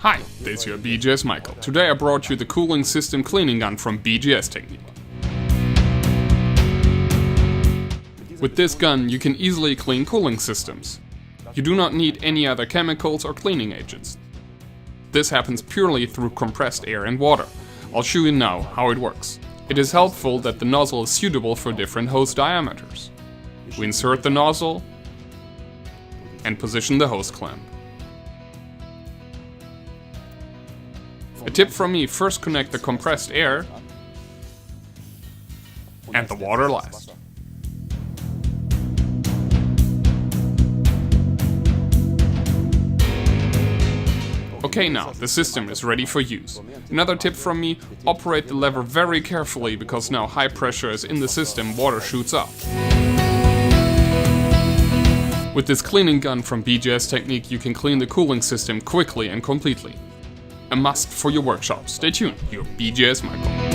Hi, this is your BGS Michael. Today I brought you the cooling system cleaning gun from BGS Technique. With this gun you can easily clean cooling systems. You do not need any other chemicals or cleaning agents. This happens purely through compressed air and water. I'll show you now how it works. It is helpful that the nozzle is suitable for different hose diameters. We insert the nozzle and position the hose clamp. A tip from me, first connect the compressed air and the water last. Okay, now the system is ready for use. Another tip from me, operate the lever very carefully because now high pressure is in the system, water shoots up. With this cleaning gun from BGS Technique you can clean the cooling system quickly and completely. A must for your workshop. Stay tuned, your BGS Michael.